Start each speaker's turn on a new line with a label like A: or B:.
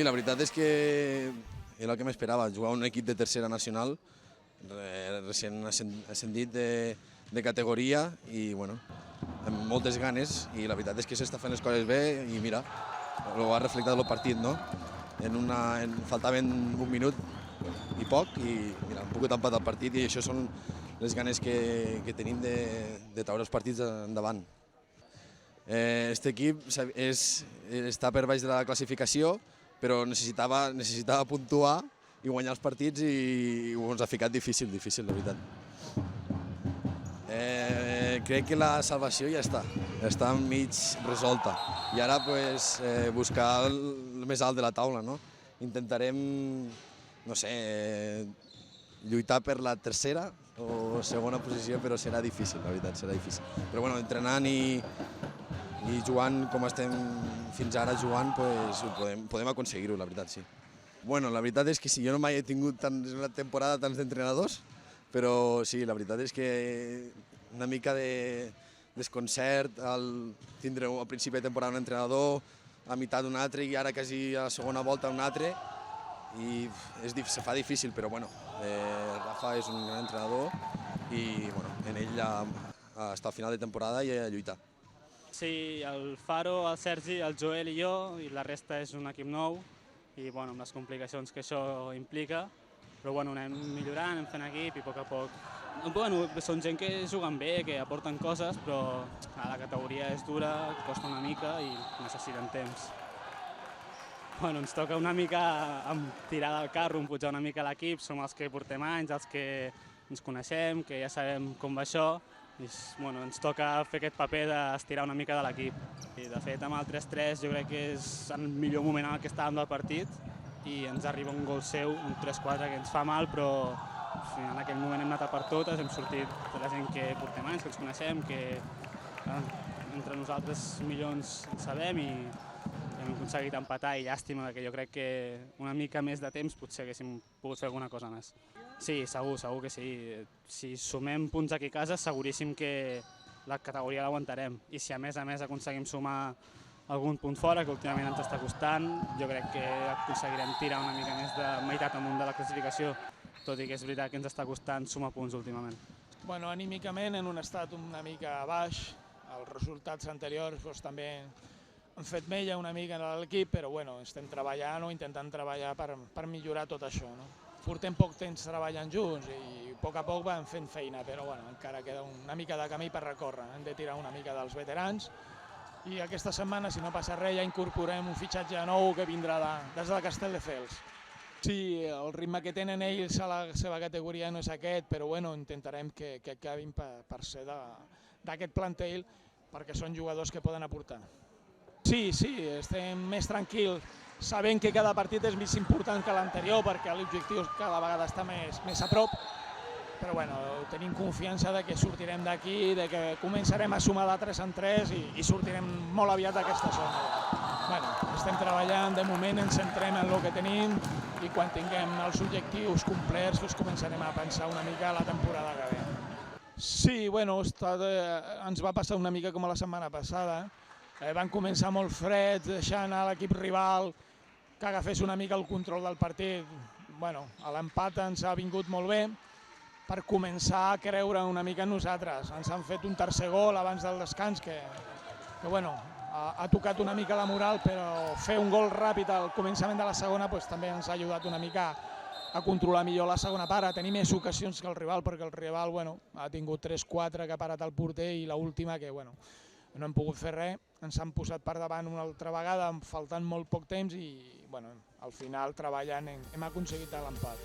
A: Sí, la veritat és que era el que m'esperava, jugar a un equip de tercera nacional, recent ascendit de categoria i bueno, amb moltes ganes, i la veritat és que s'està fent les coses bé i mira, ho ha reflectit el partit, no? Faltaven un minut i poc i mira, hem pogut empatar el partit i això són les ganes que tenim de treure els partits endavant. Este equip està per baix de la classificació, però necessitava puntuar i guanyar els partits i ens ha ficat difícil, la veritat. Crec que la salvació ja està mig resolta i ara buscar el més alt de la taula, no? Intentarem, no sé, lluitar per la tercera o segona posició, però serà difícil, la veritat, serà difícil. Però bueno, entrenant i jugant com estem fins ara jugant, podem aconseguir-ho, la veritat, sí. Bueno, la veritat és que sí, jo no mai he tingut en una temporada tants d'entrenadors, però sí, la veritat és que una mica de desconcert al tindre al principi de temporada un entrenador, a meitat un altre i ara quasi a la segona volta un altre, i se fa difícil, però bueno, Rafa és un gran entrenador i bueno, en ell està al final de temporada i a lluitar.
B: Sí, el Faro, el Sergi, el Joel i jo, i la resta és un equip nou, i bueno, amb les complicacions que això implica, però bueno, anem millorant, anem fent equip i a poc a poc. Bueno, són gent que juguen bé, que aporten coses, però la categoria és dura, costa una mica i necessiten temps. Bueno, ens toca una mica tirar del carro, pujar una mica l'equip, som els que portem anys, els que ens coneixem, que ja sabem com va això, i bueno, ens toca fer aquest paper d'estirar una mica de l'equip. De fet, amb el 3-3 jo crec que és el millor moment en què estàvem del partit i ens arriba un gol seu, un 3-4 que ens fa mal, però en aquell moment hem anat a per totes, hem sortit de la gent que portem anys, que ens coneixem, que entre nosaltres milions en sabem i hem aconseguit empatar i llàstima, que jo crec que una mica més de temps potser haguéssim pogut fer alguna cosa més. Sí, segur que sí. Si sumem punts aquí a casa, seguríssim que la categoria l'aguantarem. I si a més aconseguim sumar algun punt fora, que últimament ens està costant, jo crec que aconseguirem tirar una mica més de meitat amunt de la classificació, tot i que és veritat que ens està costant sumar punts últimament.
C: Bueno, anímicament en un estat una mica baix, els resultats anteriors també han fet mella una mica en l'equip, però bueno, estem treballant o intentant treballar per millorar tot això. Portem poc temps treballant junts i a poc vam fent feina, però bueno, encara queda una mica de camí per recórrer. Hem de tirar una mica dels veterans i aquesta setmana, si no passa res, ja incorporem un fitxatge nou que vindrà des de Castelldefels. Sí, el ritme que tenen ells a la seva categoria no és aquest, però bueno, intentarem que acabin per ser d'aquest plantel perquè són jugadors que poden aportar. Sí, estem més tranquils, sabent que cada partit és més important que l'anterior perquè l'objectiu cada vegada està més a prop, però bueno, tenim confiança de que sortirem d'aquí, de que començarem a sumar de 3 en 3 i sortirem molt aviat d'aquesta zona. Bueno, estem treballant, de moment ens centrem en el que tenim i quan tinguem els objectius complerts començarem a pensar una mica a la temporada que ve. Sí, bueno, ens va passar una mica com la setmana passada. Van començar molt freds, deixant a l'equip rival que agafés una mica el control del partit. Bueno, l'empat ens ha vingut molt bé per començar a creure una mica en nosaltres. Ens han fet un tercer gol abans del descans que bueno, ha tocat una mica la moral, però fer un gol ràpid al començament de la segona també ens ha ajudat una mica a controlar millor la segona part, a tenir més ocasions que el rival, perquè el rival ha tingut 3-4 que ha parat el porter i l'última que no hem pogut fer res, ens han posat per davant una altra vegada faltant molt poc temps i al final treballant hem aconseguit l'empat.